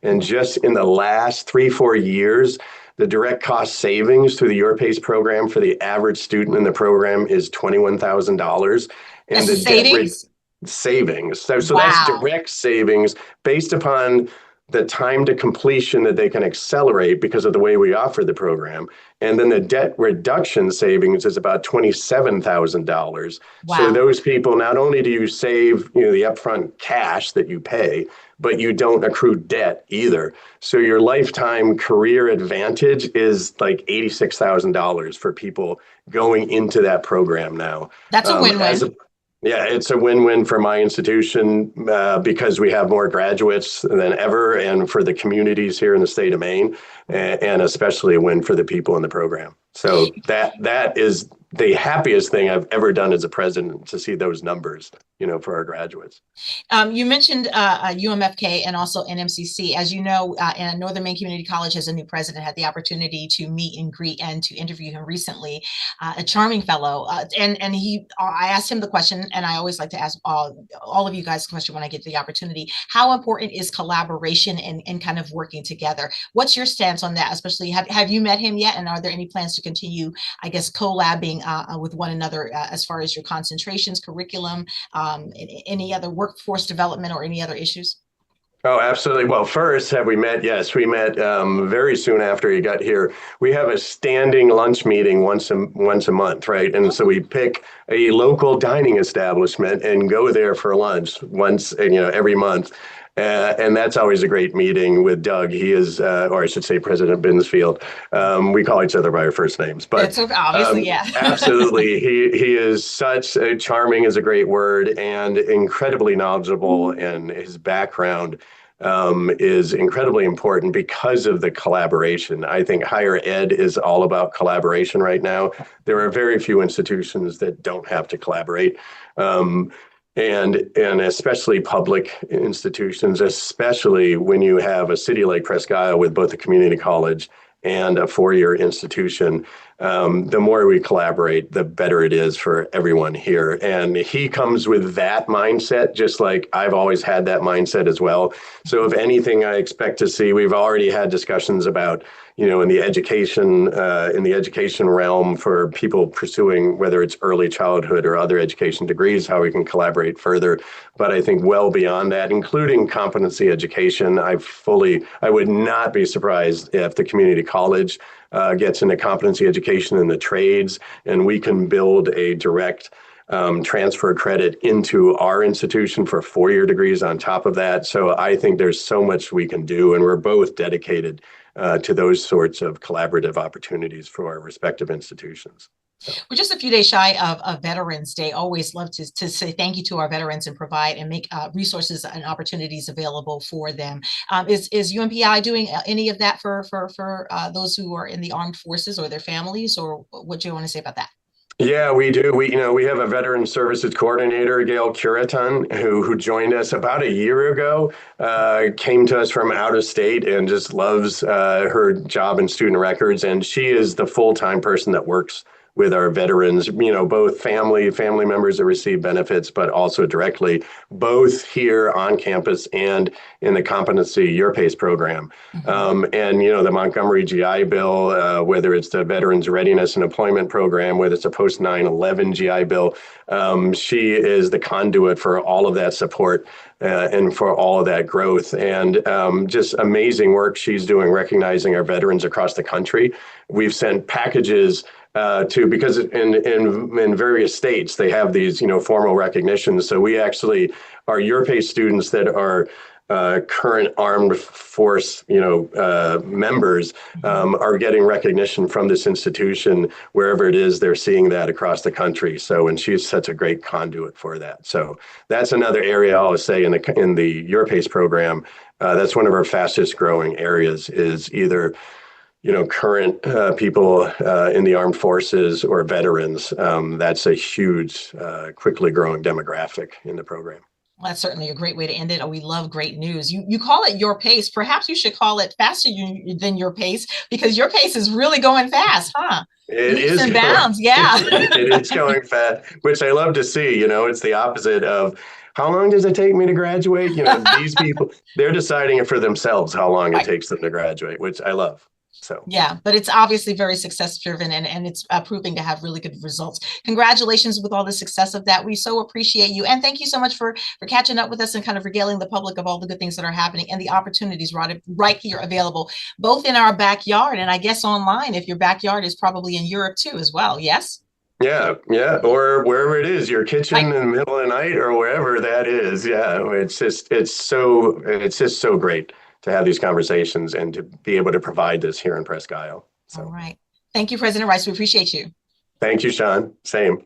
And just in the last 3-4 years, the direct cost savings through the YourPace program for the average student in the program is $21,000. And That's the the savings? savings. So that's Wow. direct savings based upon the time to completion that they can accelerate because of the way we offer the program. And then the debt reduction savings is about $27,000. So Wow. those people, not only do you save, the upfront cash that you pay, but you don't accrue debt either. So your lifetime career advantage is like $86,000 for people going into that program now. That's a As win-win. a Yeah, it's a win-win for my institution because we have more graduates than ever, and for the communities here in the state of Maine, and especially a win for the people in the program. So that is the happiest thing I've ever done as a president, to see those numbers, for our graduates. You mentioned UMFK and also NMCC. As you know, Northern Maine Community College has a new president. Had the opportunity to meet and greet and to interview him recently. A charming fellow, and I asked him the question, and I always like to ask all of you guys the question when I get the opportunity. How important is collaboration and kind of working together? What's your stance on that? Especially, have you met him yet? And are there any plans to continue, I guess, collabing with one another as far as your concentrations, curriculum, any other workforce development or any other issues? Oh, absolutely. Well, first, have we met? Yes, we met very soon after he got here. We have a standing lunch meeting once a month, right? And so we pick a local dining establishment and go there for lunch once, every month. And that's always a great meeting with Doug. He is, or I should say, President Binsfield. We call each other by our first names, but It's obviously, yeah. absolutely, he is such a charming is a great word, and incredibly knowledgeable, and his background is incredibly important because of the collaboration. I think higher ed is all about collaboration right now. There are very few institutions that don't have to collaborate. And especially public institutions, especially when you have a city like Presque Isle with both a community college and a four-year institution, the more we collaborate, the better it is for everyone here. And he comes with that mindset, just like I've always had that mindset as well. So if anything, I expect to see, we've already had discussions about, in the education realm for people pursuing, whether it's early childhood or other education degrees, how we can collaborate further. But I think well beyond that, including competency education, I would not be surprised if the community college gets into competency education in the trades, and we can build a direct transfer credit into our institution for four-year degrees on top of that. So I think there's so much we can do, and we're both dedicated to those sorts of collaborative opportunities for our respective institutions. So. We're just a few days shy of Veterans Day. Always love to say thank you to our veterans and provide and make resources and opportunities available for them. Is UMPI doing any of that for those who are in the armed forces or their families, or what do you want to say about that? Yeah, we do. We have a veteran services coordinator, Gail Curiton, who joined us about a year ago, came to us from out of state and just loves her job in student records. And she is the full-time person that works with our veterans, both family members that receive benefits, but also directly, both here on campus and in the competency YourPace program. And, the Montgomery GI Bill, whether it's the Veterans Readiness and Employment Program, whether it's a post 9/11 GI Bill, she is the conduit for all of that support and for all of that growth. And just amazing work she's doing, recognizing our veterans across the country. We've sent packages because in various states they have these formal recognitions. So we actually, our YourPace students that are current armed force members are getting recognition from this institution wherever it is they're seeing that across the country. So, and she's such a great conduit for that. So that's another area I'll say in the YourPace program. That's one of our fastest growing areas, is either current people in the armed forces or veterans. That's a huge, quickly growing demographic in the program. Well, that's certainly a great way to end it. Oh, we love great news. You call it your pace. Perhaps you should call it faster than your pace, because your pace is really going fast, huh? It leaps is and going, bounds. Yeah. it's going fast, which I love to see. It's the opposite of how long does it take me to graduate? These people, they're deciding it for themselves how long it Right. takes them to graduate, which I love. So, Yeah, but it's obviously very success driven, and it's proving to have really good results. Congratulations with all the success of that. We so appreciate you. And thank you so much for catching up with us and kind of regaling the public of all the good things that are happening and the opportunities right here available, both in our backyard and I guess online if your backyard is probably in Europe too as well. Yes? yeah, yeah, or wherever it is, your kitchen Right. in the middle of the night or wherever that is. Yeah, it's just so great to have these conversations and to be able to provide this here in Presque Isle. All So, right. Thank you, President Rice. We appreciate you. thank you, Shawn. Same.